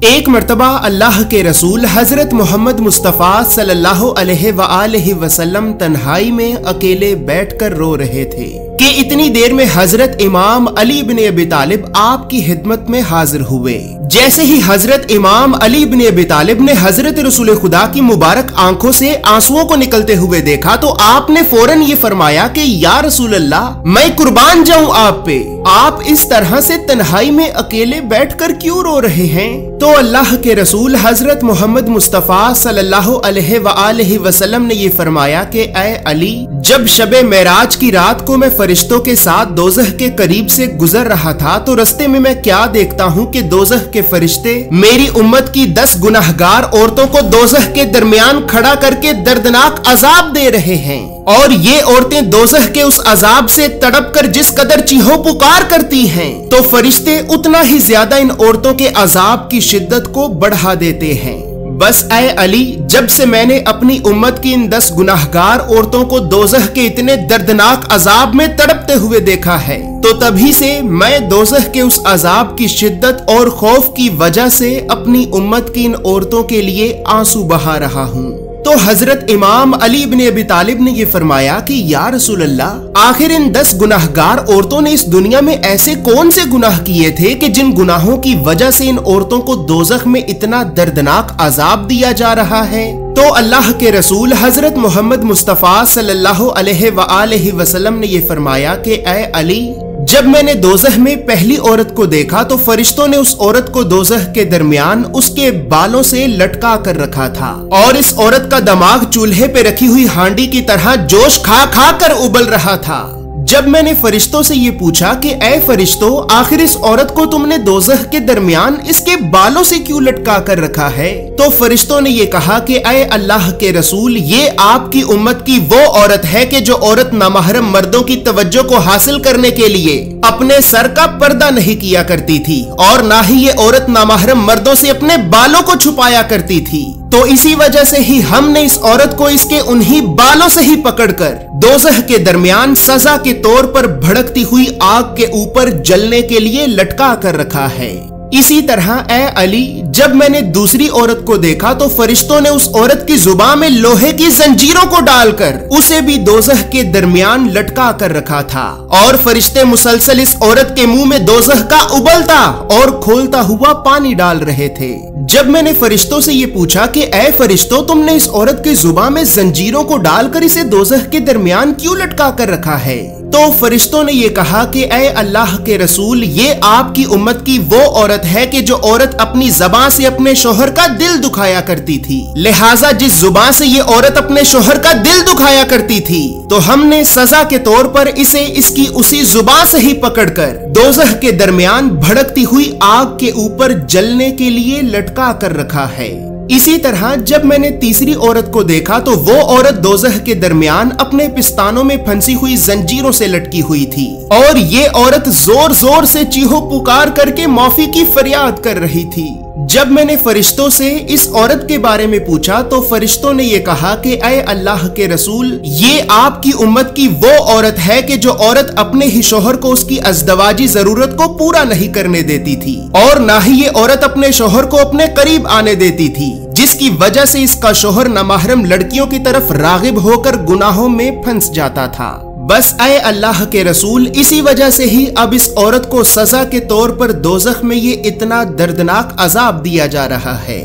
ایک مرتبہ اللہ کے رسول حضرت محمد مصطفیٰ صلی اللہ علیہ وآلہ وسلم تنہائی میں اکیلے بیٹھ کر رو رہے تھے کہ اتنی دیر میں حضرت امام علی بن ابی طالب آپ کی خدمت میں حاضر ہوئے۔ جیسے ہی حضرت امام علی بن ابی طالب نے حضرت رسول خدا کی مبارک آنکھوں سے آنسوؤں کو نکلتے ہوئے دیکھا تو آپ نے فوراً یہ فرمایا کہ یا رسول اللہ، میں قربان جاؤں آپ پہ، آپ اس طرح سے تنہائی میں اکیلے بیٹھ کر کیوں رو رہے ہیں؟ تو اللہ کے رسول حضرت محمد مصطفیٰ صلی اللہ علیہ وآلہ وسلم نے یہ فرمایا کہ اے علی، جب شب معراج کی رات کو میں فرشتوں کے ساتھ دوزخ کے قریب سے گزر رہا تھا تو رستے میں کیا دیکھتا ہوں کہ دوزخ کے فرشتے میری امت کی 10 گناہگار عورتوں کو دوزخ کے درمیان کھڑا کر کے دردناک عذاب دے رہے ہیں، اور یہ عورتیں دوزخ کے اس عذاب سے تڑپ کر جس قدر چیخو پکار کرتی ہیں تو فرشتے اتنا ہی زیادہ ان عورتوں کے عذاب کی شدت کو بڑھا دیتے ہیں۔ بس اے علی، جب سے میں نے اپنی امت کی ان 10 گناہگار عورتوں کو دوزخ کے اتنے دردناک عذاب میں تڑپتے ہوئے دیکھا ہے تو تبھی سے میں دوزخ کے اس عذاب کی شدت اور خوف کی وجہ سے اپنی امت کی ان عورتوں کے لیے آنسو بہا رہا ہوں۔ تو حضرت امام علی بن ابی طالب نے یہ فرمایا کہ یا رسول اللہ، آخر ان 10 گناہگار عورتوں نے اس دنیا میں ایسے کون سے گناہ کیے تھے کہ جن گناہوں کی وجہ سے ان عورتوں کو دوزخ میں اتنا دردناک عذاب دیا جا رہا ہے؟ تو اللہ کے رسول حضرت محمد مصطفیٰ صلی اللہ علیہ وآلہ وسلم نے یہ فرمایا کہ اے علی، جب میں نے دوزخ میں پہلی عورت کو دیکھا تو فرشتوں نے اس عورت کو دوزخ کے درمیان اس کے بالوں سے لٹکا کر رکھا تھا، اور اس عورت کا دماغ چولہے پہ رکھی ہوئی ہانڈی کی طرح جوش کھا کھا کر ابل رہا تھا۔ جب میں نے فرشتوں سے یہ پوچھا کہ اے فرشتوں، آخر اس عورت کو تم نے دوزخ کے درمیان اس کے بالوں سے کیوں لٹکا کر رکھا ہے؟ تو فرشتوں نے یہ کہا کہ اے اللہ کے رسول، یہ آپ کی امت کی وہ عورت ہے کہ جو عورت نامحرم مردوں کی توجہ کو حاصل کرنے کے لیے اپنے سر کا پردہ نہیں کیا کرتی تھی، اور نہ ہی یہ عورت نامحرم مردوں سے اپنے بالوں کو چھپایا کرتی تھی۔ تو اسی وجہ سے ہی ہم نے اس عورت کو اس کے انہی بالوں سے ہی پکڑ کر دوزخ کے درمیان سزا کے طور پر بھڑکتی ہوئی آگ کے اوپر جلنے کے لیے لٹکا کر رکھا ہے۔ اسی طرح اے علی، جب میں نے دوسری عورت کو دیکھا تو فرشتوں نے اس عورت کی زبان میں لوہے کی زنجیروں کو ڈال کر اسے بھی دوزخ کے درمیان لٹکا کر رکھا تھا، اور فرشتے مسلسل اس عورت کے منہ میں دوزخ کا ابلتا اور کھولتا ہوا پانی ڈال رہے تھے۔ جب میں نے فرشتوں سے یہ پوچھا کہ اے فرشتوں، تم نے اس عورت کی زبان میں زنجیروں کو ڈال کر اسے دوزخ کے درمیان کیوں لٹکا کر رکھا ہے؟ تو فرشتوں نے یہ کہا کہ اے اللہ کے رسول، یہ آپ کی امت کی وہ عورت ہے کہ جو عورت اپنی زبان سے اپنے شوہر کا دل دکھایا کرتی تھی، لہٰذا جس زبان سے یہ عورت اپنے شوہر کا دل دکھایا کرتی تھی تو ہم نے سزا کے طور پر اسے اس کی اسی زبان سے ہی پکڑ کر دوزخ کے درمیان بھڑکتی ہوئی آگ کے اوپر جلنے کے لیے لٹکا کر رکھا ہے۔ اسی طرح جب میں نے تیسری عورت کو دیکھا تو وہ عورت دوزخ کے درمیان اپنے پستانوں میں پھنسی ہوئی زنجیروں سے لٹکی ہوئی تھی، اور یہ عورت زور زور سے چیخو پکار کر کے معافی کی فریاد کر رہی تھی۔ جب میں نے فرشتوں سے اس عورت کے بارے میں پوچھا تو فرشتوں نے یہ کہا کہ اے اللہ کے رسول، یہ آپ کی امت کی وہ عورت ہے کہ جو عورت اپنے ہی شوہر کو اس کی ازدواجی ضرورت کو پورا نہیں کرنے دیتی تھی، اور نہ ہی یہ عورت اپنے شوہر کو اپنے قریب آنے دیتی تھی، جس کی وجہ سے اس کا شوہر نامحرم لڑکیوں کی طرف راغب ہو کر گناہوں میں پھنس جاتا تھا۔ بس اے اللہ کے رسول، اسی وجہ سے ہی اب اس عورت کو سزا کے طور پر دوزخ میں یہ اتنا دردناک عذاب دیا جا رہا ہے۔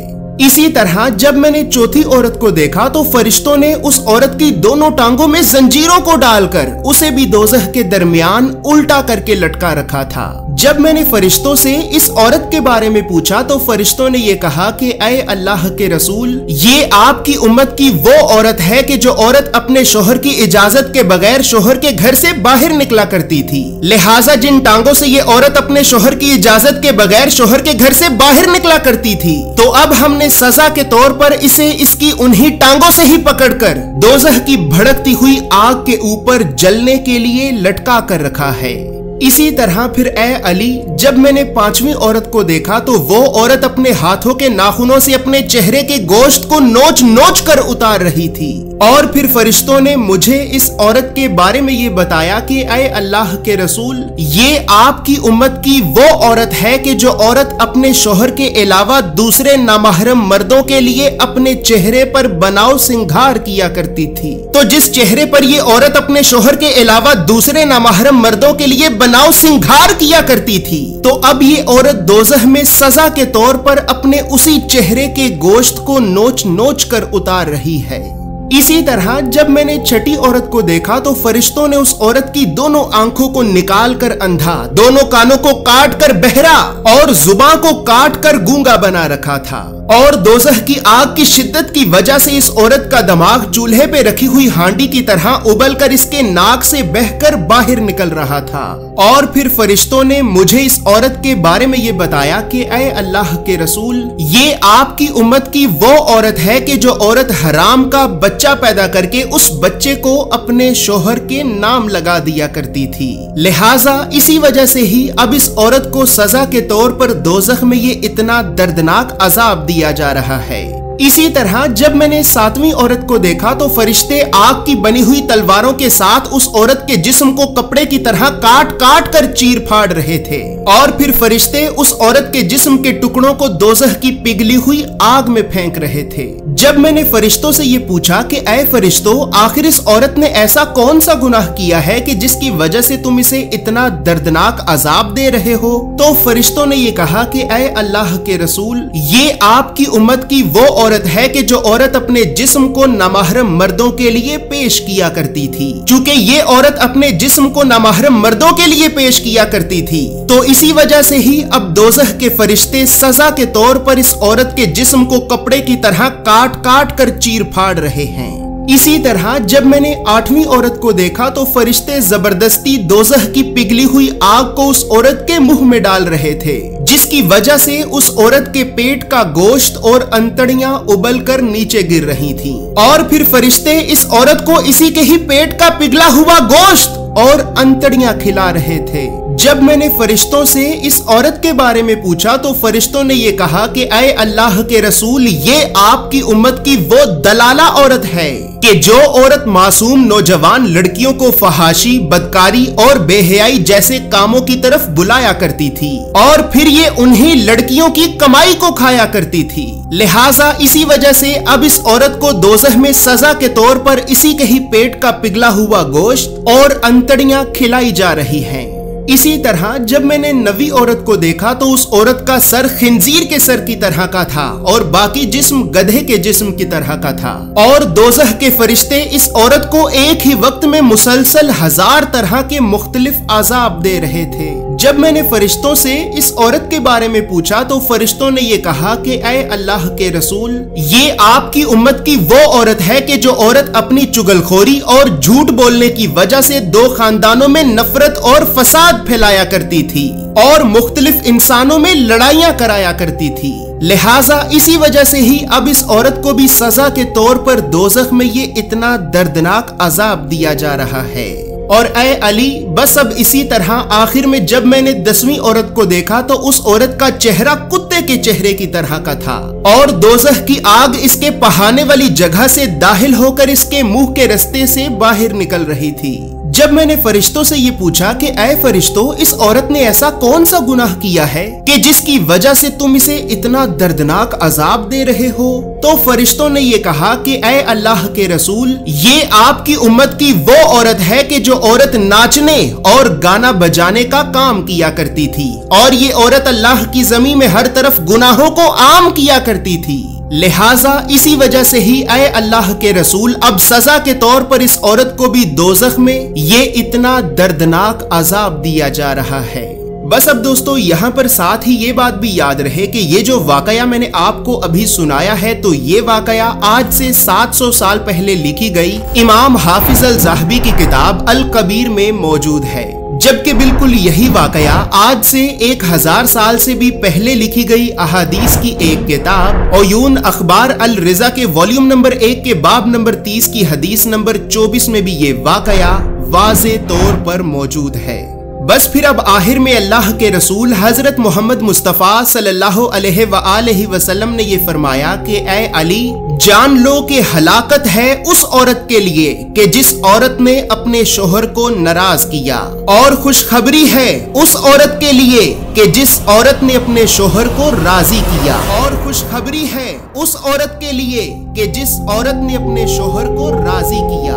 اسی طرح جب میں نے چوتھی عورت کو دیکھا تو فرشتوں نے اس عورت کی دونوں ٹانگوں میں زنجیروں کو ڈال کر اسے بھی دوزخ کے درمیان الٹا کر کے لٹکا رکھا تھا۔ جب میں نے فرشتوں سے اس عورت کے بارے میں پوچھا تو فرشتوں نے یہ کہا کہ اے اللہ کے رسول، یہ آپ کی امت کی وہ عورت ہے کہ جو عورت اپنے شوہر کی اجازت کے بغیر شوہر کے گھر سے باہر نکلا کرتی تھی، لہٰذا جن ٹانگوں سے یہ عورت اپنے شوہر کی اجازت کے بغیر شوہر کے گھر سے باہر نکلا کرتی تھی، تو اب ہم نے سزا کے طور پر اسے اس کی انہی ٹانگوں سے ہی پکڑ کر دوزخ کی بھڑکتی ہوئی آگ کے اوپر جلنے کے لیے لٹکا کر رکھا ہے۔ इसी तरह फिर ए अली, जब मैंने पांचवी औरत को देखा तो वो औरत अपने हाथों के नाखूनों से अपने चेहरे के गोश्त को नोच नोच कर उतार रही थी। और फिर फरिश्तों ने मुझे इस औरत के बारे में ये बताया कि ऐ अल्लाह के रसूल, ये आपकी उम्मत की वो औरत है कि जो औरत अपने शोहर के अलावा दूसरे नामहरम मर्दों के लिए अपने चेहरे पर बनाव सिंगार किया करती थी। तो जिस चेहरे पर ये औरत अपने शोहर के अलावा दूसरे नामहरम मर्दों के लिए बनाव सिंगार किया करती थी, तो अब ये औरत दोज़ख में सजा के तौर पर अपने उसी चेहरे के गोश्त को नोच नोच कर उतार रही है। इसी तरह जब मैंने छठी औरत को देखा तो फरिश्तों ने उस औरत की दोनों आंखों को निकाल कर अंधा, दोनों कानों को काट कर बहरा और जुबान को काट कर गूंगा बना रखा था। और दोज़ख की आग की शिद्दत की वजह से इस औरत का दिमाग चूल्हे पे रखी हुई हांडी की तरह उबल कर इसके नाक से बहकर बाहर निकल रहा था। और फिर फरिश्तों ने मुझे इस औरत के बारे में ये बताया कि ऐ अल्लाह के रसूल, ये आपकी उम्मत की वो औरत है कि जो औरत हराम का बच्चा पैदा करके उस बच्चे को अपने शोहर के नाम लगा दिया करती थी। लिहाजा इसी वजह से ही अब इस औरत को सजा के तौर पर दोज़ख में ये इतना दर्दनाक अजाब दिया जा रहा है। इसी तरह जब मैंने सातवीं औरत को देखा तो फरिश्ते आग की बनी हुई तलवारों के साथ उस औरत के जिस्म को कपड़े की तरह काट काट कर चीर फाड़ रहे थे। और फिर फरिश्ते उस औरत के जिस्म के टुकड़ों को दोज़ख की पिघली हुई आग में फेंक रहे थे। जब मैंने फरिश्तों से ये पूछा कि ऐ फरिश्तों, आखिर इस औरत ने ऐसा कौन सा गुनाह किया है कि जिसकी वजह से तुम इसे इतना दर्दनाक अजाब दे रहे हो, तो फरिश्तों ने ये कहा कि ऐ अल्लाह के रसूल, ये आपकी उम्मत की वो औरत है कि जो औरत अपने जिस्म को नामहरम मर्दों के लिए पेश किया करती थी। चूंकि ये औरत अपने जिस्म को नामहरम मर्दों के लिए पेश किया करती थी, तो इसी वजह से ही अब दोज़ख के फरिश्ते सजा के तौर पर इस औरत के जिस्म को कपड़े की तरह काट काट कर चीर फाड़ रहे हैं। इसी तरह जब मैंने आठवीं औरत को देखा तो फरिश्ते जबरदस्ती दोज़ख की पिघली हुई आग को उस औरत के मुंह में डाल रहे थे, जिसकी वजह से उस औरत के पेट का गोश्त और अंतड़ियां उबल कर नीचे गिर रही थीं। और फिर फरिश्ते इस औरत को इसी के ही पेट का पिघला हुआ गोश्त और अंतड़ियां खिला रहे थे। जब मैंने फरिश्तों से इस औरत के बारे में पूछा तो फरिश्तों ने ये कहा कि ऐ अल्लाह के रसूल, ये आपकी उम्मत की वो दलाला औरत है कि जो औरत मासूम नौजवान लड़कियों को फहाशी, बदकारी और बेहयाई जैसे कामों की तरफ बुलाया करती थी और फिर ये उन्हीं लड़कियों की कमाई को खाया करती थी। लिहाजा इसी वजह से अब इस औरत को दोज़ख में सजा के तौर पर इसी के ही पेट का पिघला हुआ गोश्त और अंतड़ियां खिलाई जा रही हैं। इसी तरह जब मैंने नवी औरत को देखा तो उस औरत का सर खिंजीर के सर की तरह का था और बाकी जिस्म गधे के जिस्म की तरह का था। और दोज़ख के फरिश्ते इस औरत को एक ही वक्त में मुसलसल 1000 तरह के मुख्तलिफ अजाब दे रहे थे। जब मैंने फरिश्तों से इस औरत के बारे में पूछा तो फरिश्तों ने ये कहा कि ऐ अल्लाह के रसूल, ये आपकी उम्मत की वो औरत है कि जो औरत अपनी चुगलखोरी और झूठ बोलने की वजह से 2 खानदानों में नफरत और फसाद फैलाया करती थी और मुख्तलिफ इंसानों में लड़ाइयां कराया करती थी। लिहाजा इसी वजह से ही अब इस औरत को भी सजा के तौर पर दोज़ख में ये इतना दर्दनाक अजाब दिया जा रहा है। और ऐ अली, बस अब इसी तरह आखिर में जब मैंने 10वीं औरत को देखा तो उस औरत का चेहरा कुत्ते के चेहरे की तरह का था और दोज़ख की आग इसके पहाने वाली जगह से दाखिल होकर इसके मुंह के रास्ते से बाहर निकल रही थी। जब मैंने फरिश्तों से ये पूछा कि ऐ फरिश्तों, इस औरत ने ऐसा कौन सा गुनाह किया है कि जिसकी वजह से तुम इसे इतना दर्दनाक अजाब दे रहे हो, तो फरिश्तों ने ये कहा कि ऐ अल्लाह के रसूल, ये आपकी उम्मत की वो औरत है कि जो औरत नाचने और गाना बजाने का काम किया करती थी और ये औरत अल्लाह की ज़मीन में हर तरफ गुनाहों को आम किया करती थी। लिहाजा इसी वजह से ही ऐ अल्लाह के रसूल, अब सजा के तौर पर इस औरत को भी दोज़ख में ये इतना दर्दनाक अजाब दिया जा रहा है। बस अब दोस्तों यहाँ पर साथ ही ये बात भी याद रहे कि ये जो वाकया मैंने आपको अभी सुनाया है तो ये वाकया आज से 700 साल पहले लिखी गई इमाम हाफिज अल ज़ाहबी की किताब अल कबीर में मौजूद है, जबकि बिल्कुल यही वाकया आज से 1000 साल से भी पहले लिखी गई अहादीस की एक किताब ओयून अखबार अल रिजा के वॉल्यूम नंबर 1 के बाब नंबर 30 की हदीस नंबर 24 में भी ये वाकया वाज़े तौर पर मौजूद है। बस फिर अब आखिर में अल्लाह के रसूल हजरत मोहम्मद मुस्तफ़ा सल्लल्लाहु अलैहि वसल्लम ने ये फरमाया कि ऐ अली, जान लो कि हलाकत है उस औरत के लिए कि जिस औरत ने अपने शोहर को नाराज किया, और खुशखबरी है उस औरत के लिए कि जिस औरत ने अपने शोहर को राजी किया, और खुशखबरी है उस औरत के लिए कि जिस औरत ने अपने शोहर को राजी किया।